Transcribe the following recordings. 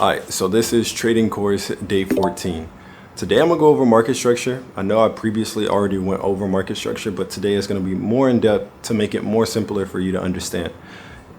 Alright, so this is trading course day 14. Today I'm going to go over market structure. I know I previously already went over market structure, but today is going to be more in depth to make it more simpler for you to understand.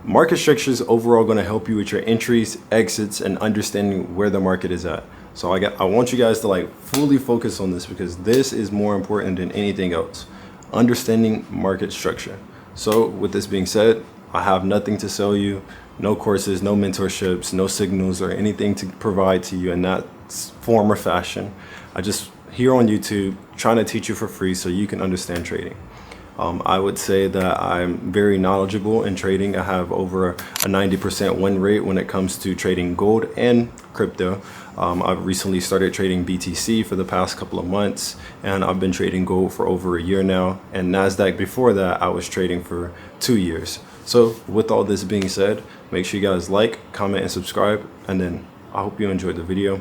Market structure is overall going to help you with your entries, exits, and understanding where the market is at. So I want you guys to fully focus on this because this is more important than anything else. Understanding market structure. So with this being said, I have nothing to sell you. No courses, no mentorships, no signals or anything to provide to you in that form or fashion. I just here on YouTube trying to teach you for free so you can understand trading. I would say that I'm very knowledgeable in trading. I have over a 90% win rate when it comes to trading gold and crypto. I've recently started trading BTC for the past couple of months, and I've been trading gold for over a year now. And NASDAQ before that, I was trading for 2 years. So with all this being said, make sure you guys like, comment, and subscribe. And then I hope you enjoyed the video.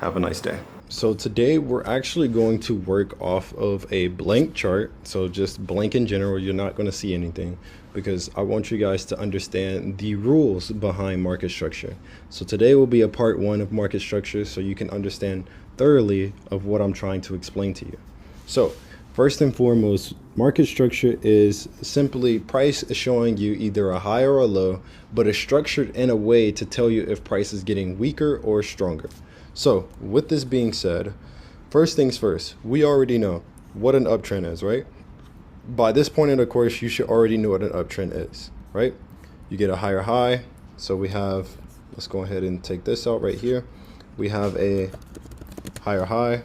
Have a nice day. So today we're actually going to work off of a blank chart. So just blank in general, you're not going to see anything because I want you guys to understand the rules behind market structure. So today will be a part 1 of market structure so you can understand thoroughly of what I'm trying to explain to you. So first and foremost, market structure is simply price is showing you either a high or a low, but it's structured in a way to tell you if price is getting weaker or stronger. So with this being said, first things first, we already know what an uptrend is, right? By this point in the course, you should already know what an uptrend is, right? You get a higher high. So we have, let's go ahead and take this out right here. We have a higher high.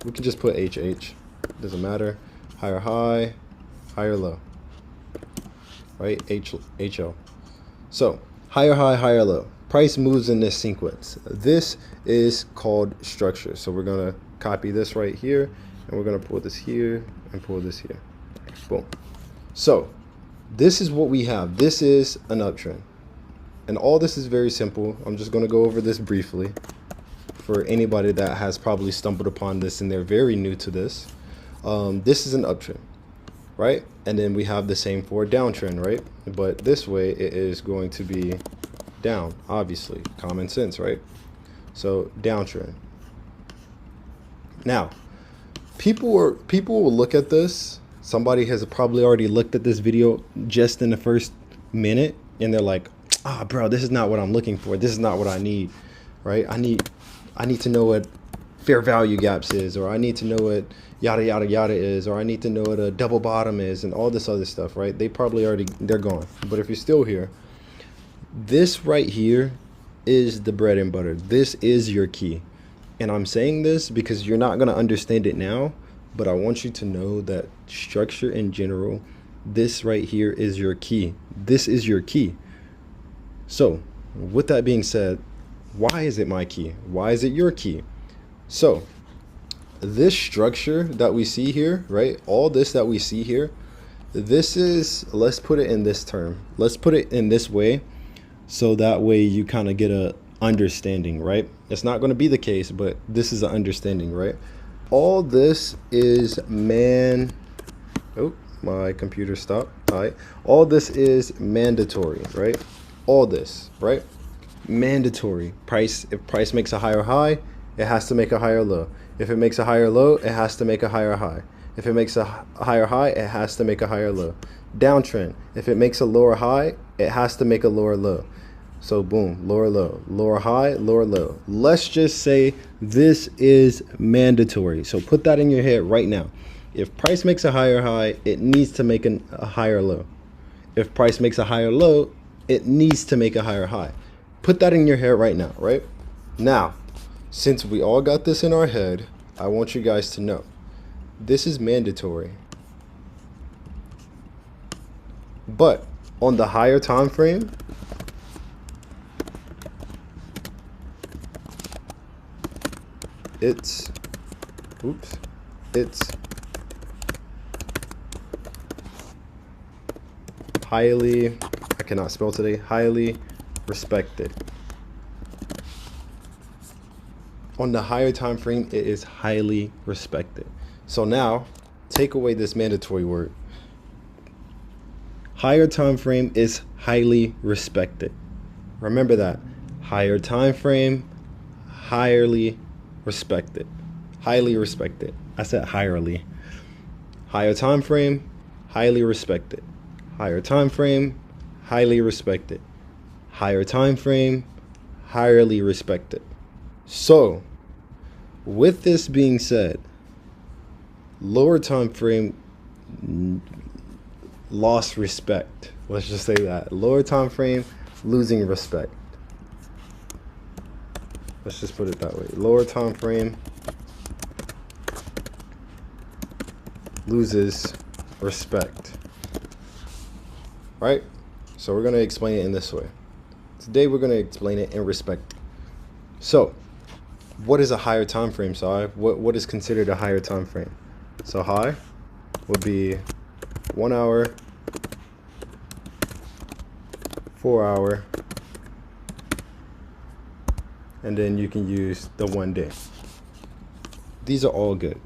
We can just put HH, doesn't matter. Higher high, higher low, right? HL. So higher high, higher low. Price moves in this sequence. This is called structure. So we're going to copy this right here, and we're going to pull this here and pull this here. Boom. So this is what we have. This is an uptrend. And all this is very simple. I'm just going to go over this briefly for anybody that has probably stumbled upon this and they're very new to this. This is an uptrend, right? And then we have the same for a downtrend, right? But this way it is going to be down, obviously, common sense, right? So downtrend. Now, people will look at this. Somebody has probably already looked at this video just in the first minute, and they're like, "Ah, bro, this is not what I'm looking for. This is not what I need, right? I need to know what fair value gaps is, or I need to know what yada yada yada is, or I need to know what a double bottom is, and all this other stuff, right?" They probably they're gone. But if you're still here, this right here is the bread and butter. This is your key. And I'm saying this because you're not going to understand it now, but I want you to know that structure in general, this right here is your key. This is your key. So with that being said, why is it my key? Why is it your key? So this structure that we see here, right? All this that we see here, this is, let's put it in this term. Let's put it in this way. So that way you kind of get a understanding, right? It's not going to be the case, but this is an understanding, right? All this is oh, my computer stopped. All right. All this is mandatory, right? All this, right? Mandatory. Price, if price makes a higher high, it has to make a higher low. If it makes a higher low, it has to make a higher high. If it makes a higher high, it has to make a higher low. Downtrend. If it makes a lower high, it has to make a lower low. So boom, lower low, lower high, lower low. Let's just say this is mandatory. So put that in your head right now. If price makes a higher high, it needs to make a higher low. If price makes a higher low, it needs to make a higher high. Put that in your head right now, right? Now, since we all got this in our head, I want you guys to know this is mandatory. But on the higher time frame, it's highly, I cannot spell today, highly respected. On the higher time frame, it is highly respected. So now take away this mandatory word. Higher time frame is highly respected. Remember that. Higher time frame, highly respected. Highly respected. I said highly. Higher time frame, highly respected. Higher time frame, highly respected. Higher time frame, highly respected. So, with this being said, lower time frame lost respect. Let's just say that. Lower time frame losing respect. Let's just put it that way. Lower time frame loses respect. Right? So we're going to explain it in this way. Today we're going to explain it in respect. So, what is a higher time frame, Sai? What is considered a higher time frame? So high would be 1 hour, 4 hour, and then you can use the 1 day. These are all good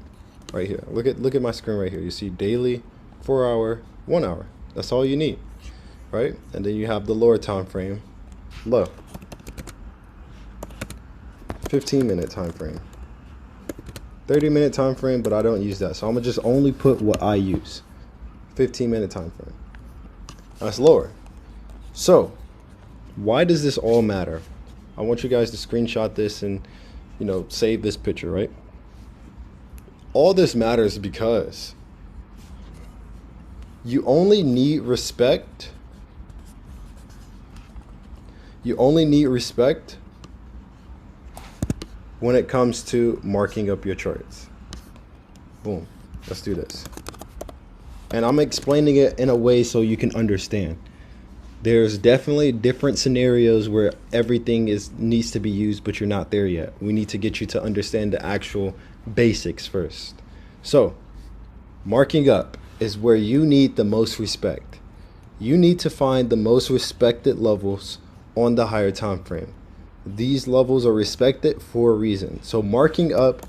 right here. Look at my screen right here. You see daily, 4 hour, 1 hour. That's all you need, right? And then you have the lower time frame, low, 15-minute time frame, 30-minute time frame, but I don't use that. So I'm gonna just only put what I use. 15-minute time frame. That's lower. So why does this all matter? I want you guys to screenshot this and, you know, save this picture, right? All this matters because you only need respect. You only need respect when it comes to marking up your charts. Boom. Let's do this. And I'm explaining it in a way so you can understand. There's definitely different scenarios where everything needs to be used, but you're not there yet. We need to get you to understand the actual basics first. So, marking up is where you need the most respect. You need to find the most respected levels on the higher time frame. These levels are respected for a reason. So marking up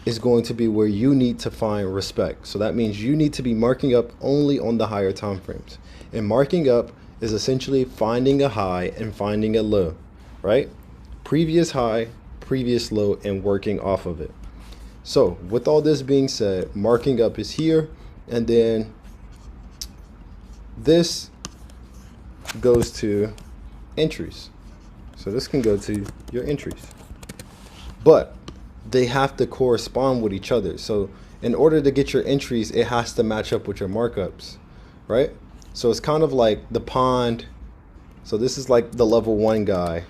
is going to be where you need to find respect. So that means you need to be marking up only on the higher time frames. And marking up is essentially finding a high and finding a low, right? Previous high, previous low, and working off of it. So with all this being said, marking up is here, and then this goes to entries. So this can go to your entries, but they have to correspond with each other. So in order to get your entries, it has to match up with your markups, right? So it's kind of like the pond. So this is like the level 1 guy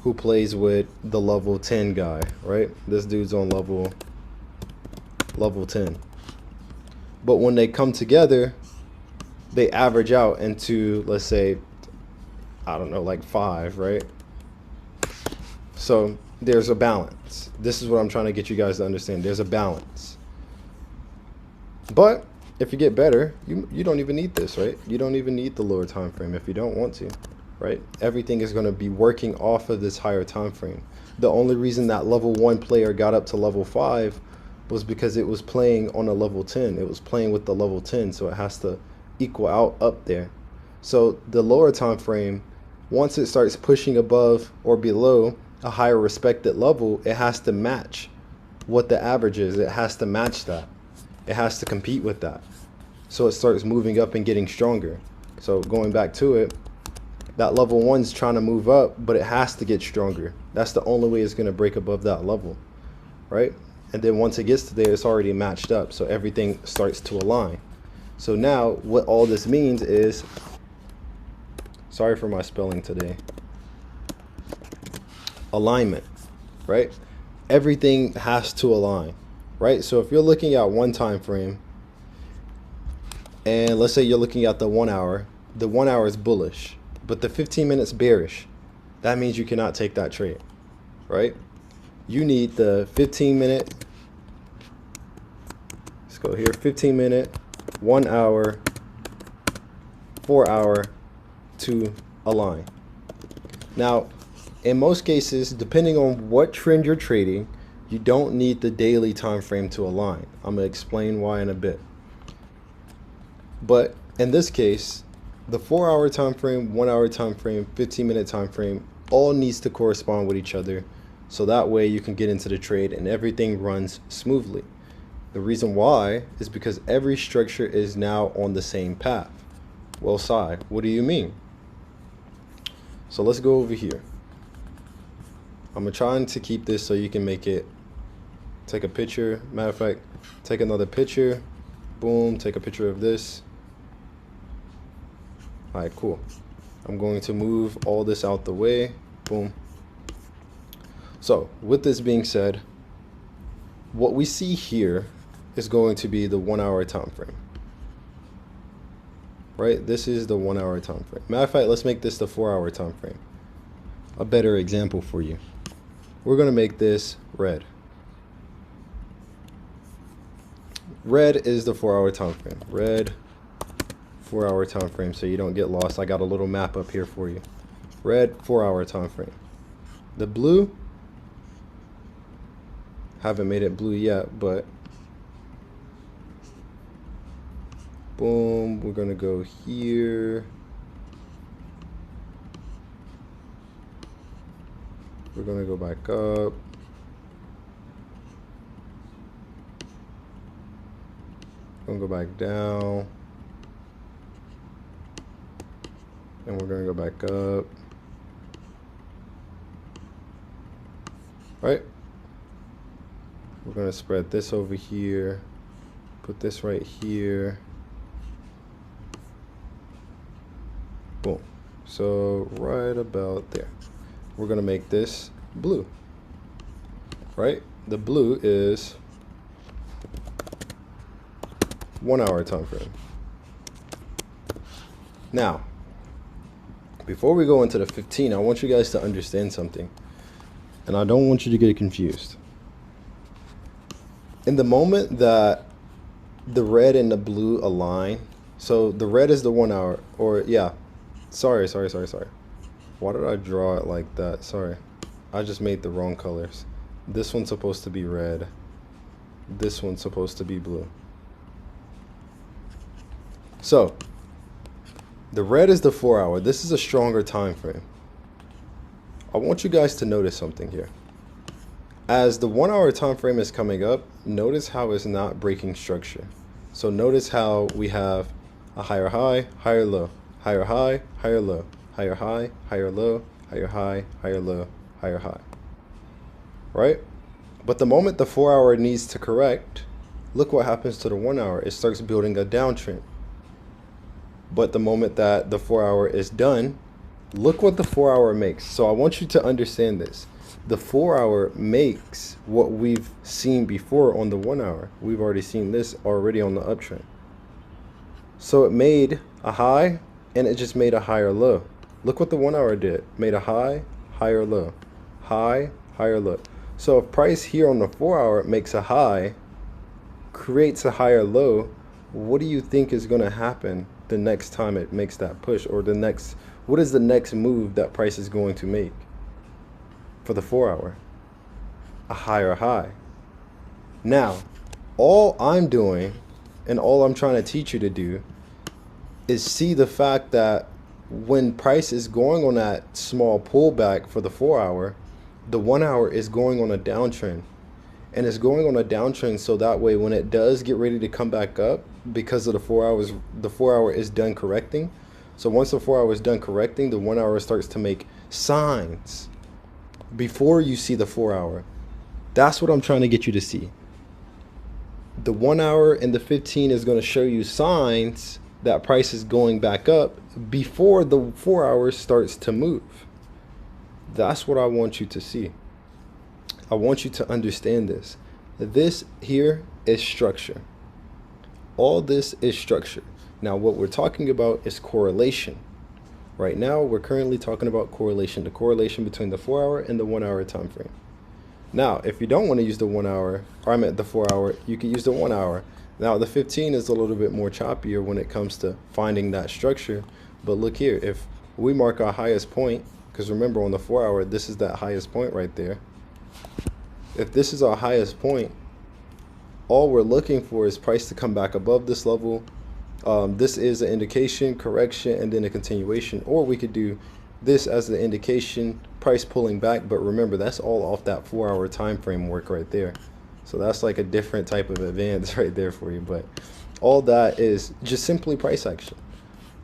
who plays with the level 10 guy, right? This dude's on level 10. But when they come together, they average out into, let's say, I don't know, like 5, right? So there's a balance. This is what I'm trying to get you guys to understand. There's a balance. But if you get better, you don't even need this, right? You don't even need the lower time frame if you don't want to, right? Everything is going to be working off of this higher time frame. The only reason that level 1 player got up to level 5 was because it was playing on a level 10. It was playing with the level 10, so it has to equal out up there. So the lower time frame, once it starts pushing above or below a higher respected level, it has to match what the average is. It has to match that. It has to compete with that. So it starts moving up and getting stronger. So going back to it, that level 1's trying to move up, but it has to get stronger. That's the only way it's going to break above that level, right? And then once it gets to there, it's already matched up. So everything starts to align. So now what all this means is, sorry for my spelling today, alignment, right? Everything has to align, right? So if you're looking at one time frame, and let's say you're looking at the 1 hour, the 1 hour is bullish, but the 15 minutes bearish, that means you cannot take that trade, right? You need the 15 minute, let's go here, 15 minute, 1 hour, 4 hour to align. Now, in most cases, depending on what trend you're trading, you don't need the daily time frame to align. I'm going to explain why in a bit. But in this case, the 4 hour time frame, 1 hour time frame, 15 minute time frame all needs to correspond with each other, so that way you can get into the trade and everything runs smoothly. The reason why is because every structure is now on the same path. Well, Sai, what do you mean? So let's go over here. I'm trying to keep this so you can make it, take a picture. Matter of fact, take another picture. Boom, take a picture of this. All right, cool. I'm going to move all this out the way. Boom. So with this being said, what we see here is going to be the 1 hour time frame. Right? This is the 1 hour time frame. Matter of fact, let's make this the 4 hour time frame. A better example for you. We're going to make this red. Red is the 4 hour time frame. Red 4 hour time frame, so you don't get lost. I got a little map up here for you. Red 4 hour time frame. The blue, haven't made it blue yet, but boom, we're gonna go here. We're gonna go back up. Gonna go back down. And we're gonna go back up. Right? We're gonna spread this over here. Put this right here. Boom. So right about there. We're gonna make this blue. Right? The blue is 1 hour time frame. Now, before we go into the 15, I want you guys to understand something. And I don't want you to get confused. In the moment that the red and the blue align, so the red is the 1 hour, or yeah, sorry. Why did I draw it like that? Sorry. I just made the wrong colors. This one's supposed to be red. This one's supposed to be blue. So, the red is the 4 hour. This is a stronger time frame. I want you guys to notice something here. As the 1 hour time frame is coming up, notice how it's not breaking structure. So notice how we have a higher high, higher low, higher high, higher low, higher high, higher low, higher high, higher low, higher high. Right? But the moment the 4 hour needs to correct, look what happens to the 1 hour. It starts building a downtrend. But the moment that the 4 hour is done, look what the 4 hour makes. So I want you to understand this. The 4 hour makes what we've seen before on the 1 hour. We've already seen this already on the uptrend. So it made a high and it just made a higher low. Look what the 1 hour did. Made a high, higher low, high, higher low. So if price here on the 4 hour makes a high, creates a higher low, what do you think is going to happen the next time it makes that push, or what is the next move that price is going to make for the 4 hour? A higher high. Now, all I'm doing and all I'm trying to teach you to do is see the fact that when price is going on that small pullback for the 4 hour, the 1 hour is going on a downtrend. And it's going on a downtrend so that way when it does get ready to come back up, because of the 4 hours, the 4 hour is done correcting. So once the 4 hour is done correcting, the 1 hour starts to make signs before you see the 4 hour. That's what I'm trying to get you to see. The 1 hour and the 15 is going to show you signs that price is going back up before the 4 hours starts to move. That's what I want you to see. I want you to understand this. This here is structure. All this is structure. Now what we're talking about is correlation. Right now we're currently talking about correlation, the correlation between the 4 hour and the 1 hour time frame. Now if you don't want to use the 1 hour, or I meant the 4 hour, you can use the 1 hour. Now the 15 is a little bit more choppier when it comes to finding that structure. But look here, if we mark our highest point, because remember on the 4 hour, this is that highest point right there. If this is our highest point, all we're looking for is price to come back above this level. This is an indication, correction, and then a continuation. Or we could do this as the indication, price pulling back, but remember that's all off that 4-hour time frame work right there. So that's like a different type of advance right there for you, but all that is just simply price action.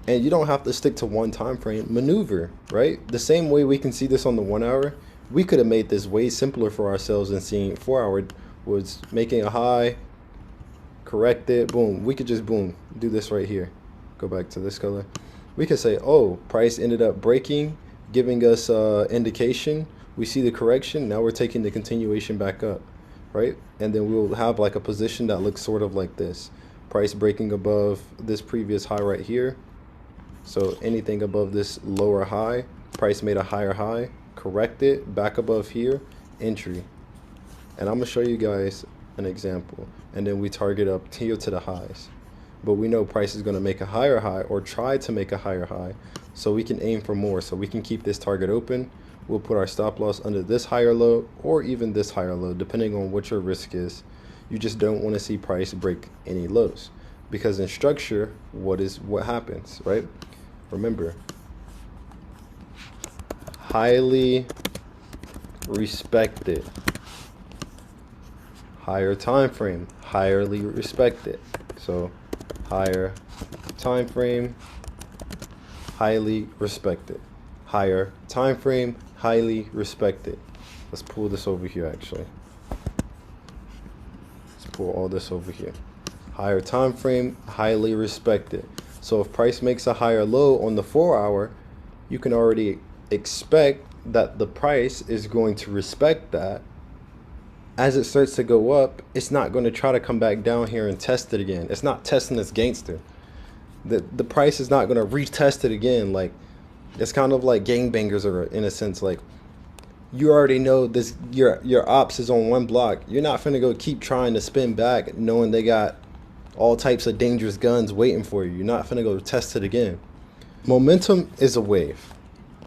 And you don't have to stick to one time frame. Maneuver, right? The same way we can see this on the 1 hour, we could have made this way simpler for ourselves and seeing 4-hour was making a high, correct it, boom. We could just boom, do this right here. Go back to this color. We could say, oh, price ended up breaking, giving us indication. We see the correction. Now we're taking the continuation back up, right? And then we'll have like a position that looks sort of like this. Price breaking above this previous high right here. So anything above this lower high, price made a higher high, correct it, back above here, entry. And I'm gonna show you guys an example. And then we target up here to the highs. But we know price is gonna make a higher high or try to make a higher high. So we can aim for more. So we can keep this target open. We'll put our stop loss under this higher low or even this higher low, depending on what your risk is. You just don't wanna see price break any lows. Because in structure, what happens, right? Remember, highly respected. Higher time frame, highly respected. So higher time frame, highly respected. Higher time frame, highly respected. Let's pull this over here actually. Let's pull all this over here. Higher time frame, highly respected. So if price makes a higher low on the 4-hour, you can already expect that the price is going to respect that. As it starts to go up, it's not going to try to come back down here and test it again. It's not testing this gangster. The price is not going to retest it again. Like, it's kind of like gangbangers, or in a sense, like you already know this. Your ops is on one block. You're not finna go keep trying to spin back, knowing they got all types of dangerous guns waiting for you. You're not finna go test it again. Momentum is a wave.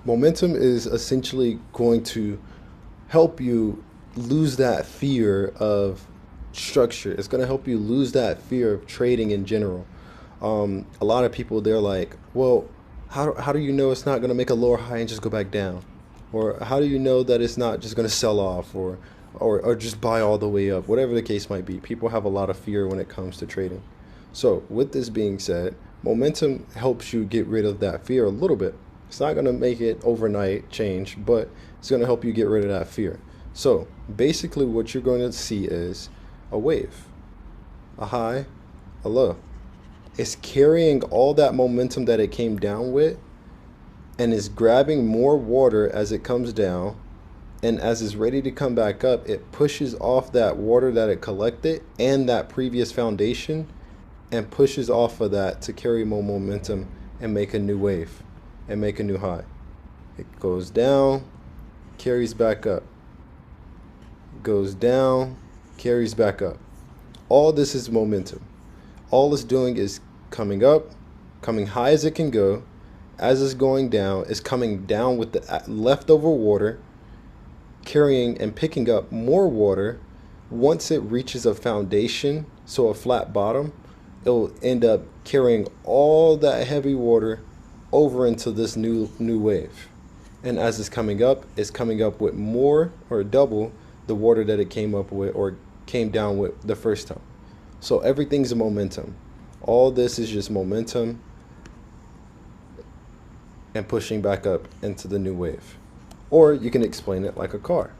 Momentum is essentially going to help you lose that fear of structure. It's going to help you lose that fear of trading in general. A lot of people, they're like, well, how do you know it's not going to make a lower high and just go back down? Or how do you know that it's not just going to sell off or just buy all the way up? Whatever the case might be, people have a lot of fear when it comes to trading. So with this being said, momentum helps you get rid of that fear a little bit. It's not going to make it overnight change, but it's going to help you get rid of that fear. So basically what you're going to see is a wave, a high, a low. It's carrying all that momentum that it came down with and is grabbing more water as it comes down. And as it's ready to come back up, it pushes off that water that it collected and that previous foundation and pushes off of that to carry more momentum and make a new wave and make a new high. It goes down, carries back up. Goes down, carries back up. All this is momentum. All it's doing is coming up, coming high as it can go. As it's going down, it's coming down with the leftover water, carrying and picking up more water. Once it reaches a foundation, so a flat bottom, it'll end up carrying all that heavy water over into this new wave. And as it's coming up with more or double the water that it came up with or came down with the first time. So everything's a momentum. All this is just momentum and pushing back up into the new wave. Or you can explain it like a car,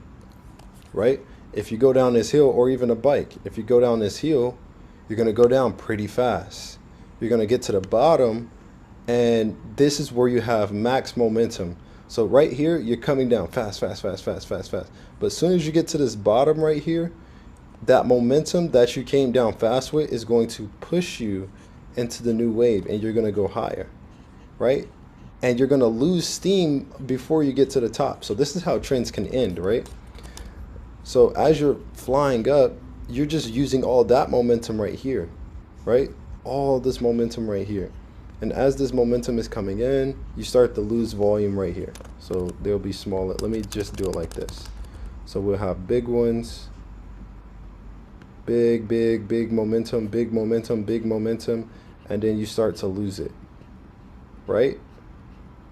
right? If you go down this hill, or even a bike, if you go down this hill, you're gonna go down pretty fast. You're gonna get to the bottom, and this is where you have max momentum. So right here, you're coming down fast, fast, fast, fast, fast, fast. But as soon as you get to this bottom right here, that momentum that you came down fast with is going to push you into the new wave, and you're gonna go higher, right? And you're gonna lose steam before you get to the top. So this is how trends can end, right? So as you're flying up, you're just using all that momentum right here, right? All this momentum right here. And as this momentum is coming in, you start to lose volume right here. So they'll be smaller. Let me just do it like this. So we'll have big ones, big momentum, big momentum, big momentum, and then you start to lose it, right?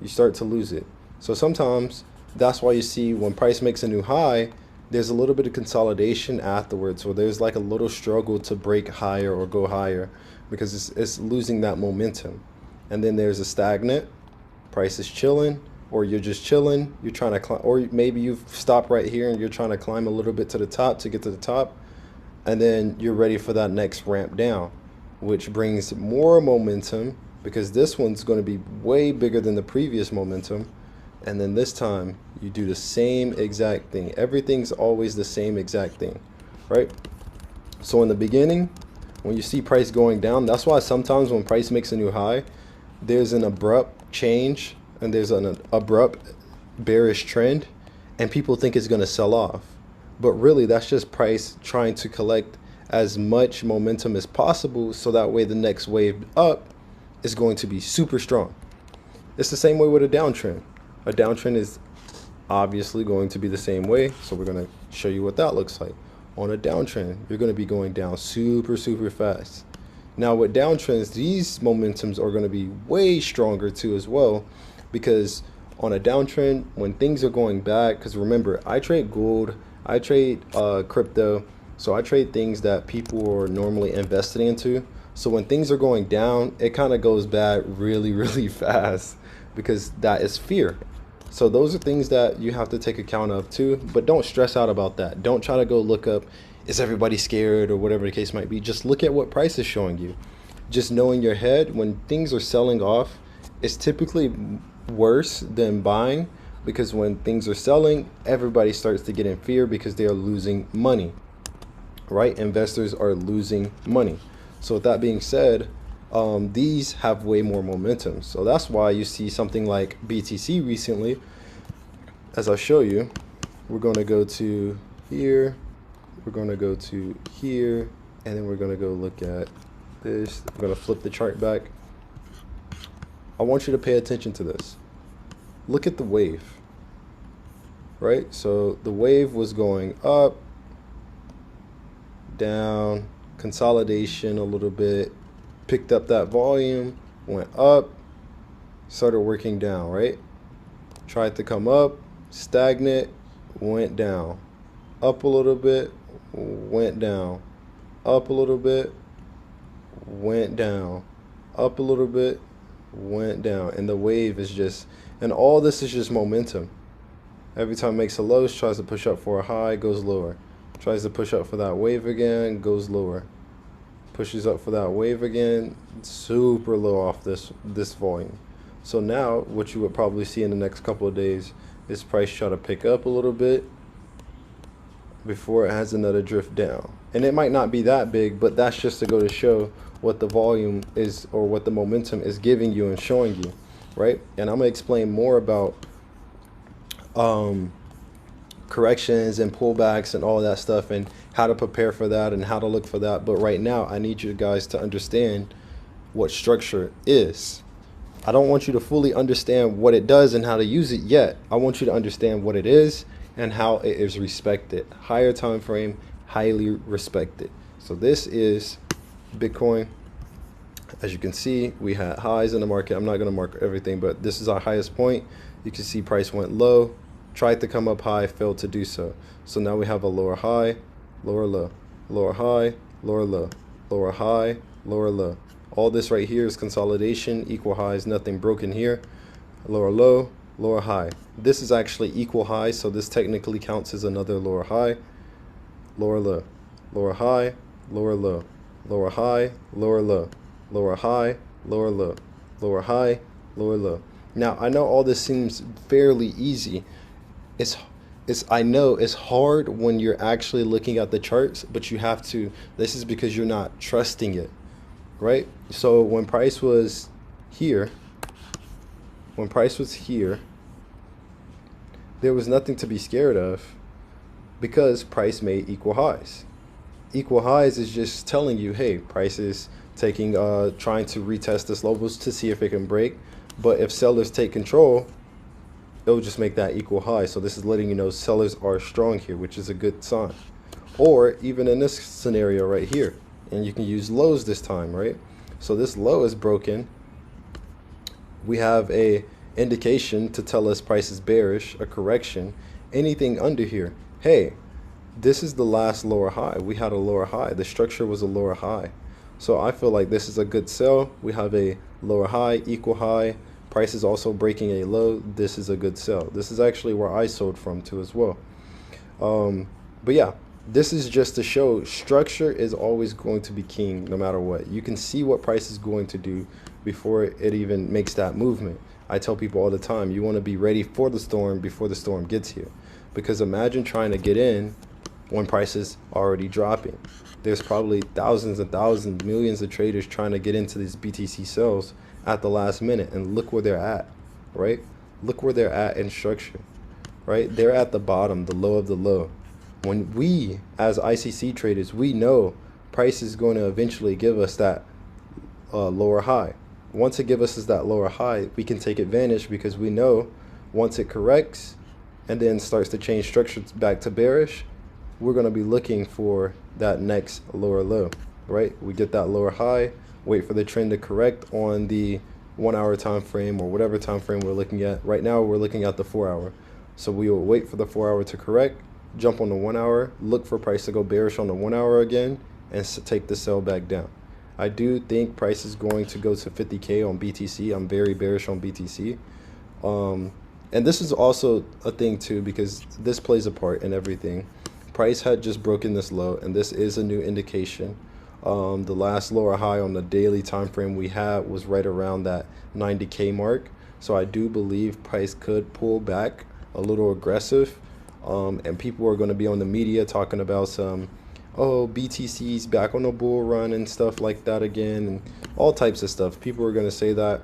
You start to lose it. So sometimes that's why you see when price makes a new high, there's a little bit of consolidation afterwards, or there's like a little struggle to break higher or go higher because it's losing that momentum. And then there's a stagnant, price is chilling, or you're just chilling, you're trying to climb, or maybe you've stopped right here and you're trying to climb a little bit to the top to get to the top, and then you're ready for that next ramp down, which brings more momentum because this one's going to be way bigger than the previous momentum. And then this time you do the same exact thing. Everything's always the same exact thing, right? So in the beginning, when you see price going down, that's why sometimes when price makes a new high, there's an abrupt change and there's an abrupt bearish trend, and people think it's going to sell off. But really, that's just price trying to collect as much momentum as possible so that way the next wave up is going to be super strong. It's the same way with a downtrend. A downtrend is obviously going to be the same way, so we're going to show you what that looks like. On a downtrend, you're going to be going down super fast. Now with downtrends, these momentums are going to be way stronger too as well, because on a downtrend, when things are going back, because remember, I trade gold, I trade crypto, so I trade things that people are normally invested into. So when things are going down, it kind of goes bad really fast because that is fear. So those are things that you have to take account of too, but don't stress out about that. Don't try to go look up, is everybody scared or whatever the case might be. Just look at what price is showing you. Just know in your head, when things are selling off, it's typically worse than buying, because when things are selling, everybody starts to get in fear because they are losing money, right? Investors are losing money. So with that being said, these have way more momentum. So that's why you see something like BTC recently. As I'll show you, we're going to go to here, we're going to go to here, and then we're going to go look at this. I'm going to flip the chart back. I want you to pay attention to this. Look at the wave, right? So the wave was going up, down, consolidation a little bit, picked up that volume, went up, started working down, right? Tried to come up, stagnant, went down, up a little bit, went down, up a little bit, went down, up a little bit, went down. And the wave is just, and all this is just momentum. Every time it makes a low, tries to push up for a high, goes lower. Tries to push up for that wave again, goes lower. Pushes up for that wave again, super low off this volume. So now what you would probably see in the next couple of days is price try to pick up a little bit before it has another drift down. And it might not be that big, but that's just to go to show what the volume is, or what the momentum is giving you and showing you, right? And I'm gonna explain more about corrections and pullbacks and all that stuff, and how to prepare for that and how to look for that. But right now, I need you guys to understand what structure is. I don't want you to fully understand what it does and how to use it yet. I want you to understand what it is and how it is respected. Higher time frame, highly respected. So this is Bitcoin. As you can see, we had highs in the market. I'm not going to mark everything, but this is our highest point. You can see price went low, tried to come up high, failed to do so. So now we have a lower high, lower low, lower high, lower low, lower high, lower low. All this right here is consolidation, equal highs, nothing broken here. Lower low, lower high. This is actually equal highs, so this technically counts as another lower high, lower low, lower high, lower low, lower high, lower low, lower high, lower low, lower high, lower low. Now I know all this seems fairly easy. I know it's hard when you're actually looking at the charts, but you have to. This is because you're not trusting it, right? So when price was here, there was nothing to be scared of because price made equal highs. Equal highs is just telling you, hey, price is taking, trying to retest this levels to see if it can break. But if sellers take control, it'll just make that equal high. So this is letting you know sellers are strong here, which is a good sign. Or even in this scenario right here, and you can use lows this time, right? So this low is broken. We have a indication to tell us price is bearish, a correction, anything under here. Hey, this is the last lower high. We had a lower high. The structure was a lower high. So I feel like this is a good sell. We have a lower high, equal high. Price is also breaking a low. This is a good sell. This is actually where I sold from too as well. But yeah, this is just to show structure is always going to be king no matter what. You can see what price is going to do before it even makes that movement. I tell people all the time, you want to be ready for the storm before the storm gets here. Because imagine trying to get in when price is already dropping. There's probably thousands and thousands, millions of traders trying to get into these BTC sells at the last minute, and look where they're at, right? Look where they're at in structure, right? They're at the bottom, the low of the low. When we, as ICC traders, we know price is going to eventually give us that lower high. Once it gives us that lower high, we can take advantage because we know once it corrects and then starts to change structure back to bearish, we're going to be looking for that next lower low, right? We get that lower high, wait for the trend to correct on the 1 hour time frame or whatever time frame we're looking at. Right now we're looking at the 4 hour. So we will wait for the 4 hour to correct, jump on the 1 hour, look for price to go bearish on the 1 hour again, and take the sell back down. I do think price is going to go to 50K on BTC. I'm very bearish on BTC. And this is also a thing too, because this plays a part in everything. Price had just broken this low, and this is a new indication. The last lower high on the daily time frame we had was right around that 90K mark. So I do believe price could pull back a little aggressive. And people are going to be on the media talking about some, oh, BTC's back on a bull run and stuff like that again, and all types of stuff. People are going to say that.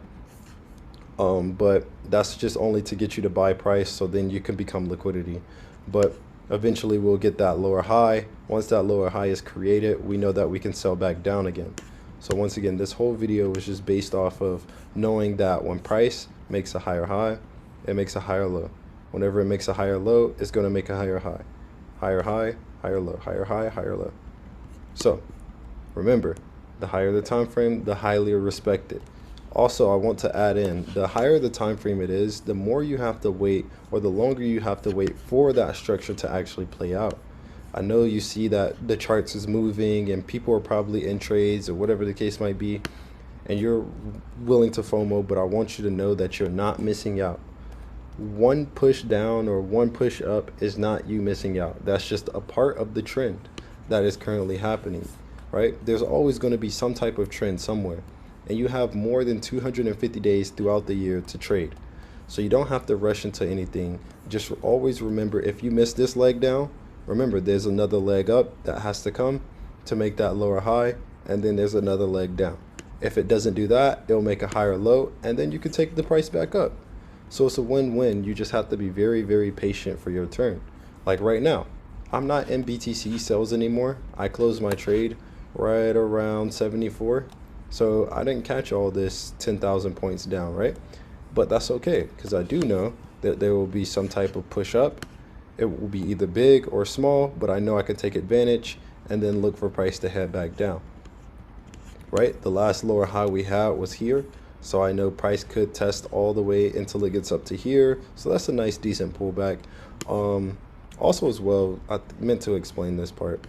But that's just only to get you to buy price, so then you can become liquidity. But eventually we'll get that lower high. Once that lower high is created, we know that we can sell back down again. So once again, this whole video was just based off of knowing that when price makes a higher high, it makes a higher low. Whenever it makes a higher low, it's going to make a higher high. Higher high, higher low, higher high, higher low. So remember, the higher the time frame, the highly respected. Also, I want to add in, the higher the time frame it is, the more you have to wait, or the longer you have to wait for that structure to actually play out. I know you see that the charts is moving and people are probably in trades or whatever the case might be, and you're willing to FOMO, but I want you to know that you're not missing out. One push down or one push up is not you missing out. That's just a part of the trend that is currently happening, right? There's always going to be some type of trend somewhere, and you have more than 250 days throughout the year to trade. So you don't have to rush into anything. Just always remember, if you miss this leg down, remember there's another leg up that has to come to make that lower high, and then there's another leg down. If it doesn't do that, it'll make a higher low, and then you can take the price back up. So it's a win-win. You just have to be very, very patient for your turn. Like right now, I'm not in BTC sales anymore. I closed my trade right around 74. So I didn't catch all this 10,000 points down, right? But that's okay, because I do know that there will be some type of push up. It will be either big or small, but I know I can take advantage and then look for price to head back down, right? The last lower high we had was here. So I know price could test all the way until it gets up to here. So that's a nice, decent pullback. Also as well, I meant to explain this part.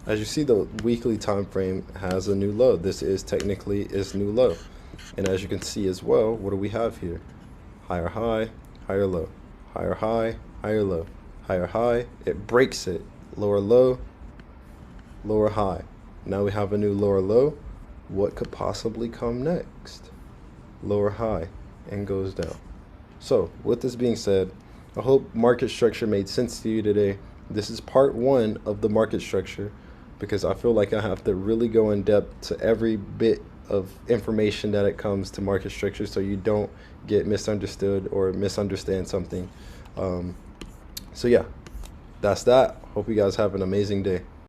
As you see, the weekly time frame has a new low. This is technically its new low. And as you can see as well, what do we have here? Higher high, higher low, higher high, higher low, higher high. It breaks it. Lower low, lower high. Now we have a new lower low. What could possibly come next? Lower high and goes down. So with this being said, I hope market structure made sense to you today. This is part one of the market structure, because I feel like I have to really go in depth to every bit of information that it comes to market structure, so you don't get misunderstood or misunderstand something. So yeah, that's that. Hope you guys have an amazing day.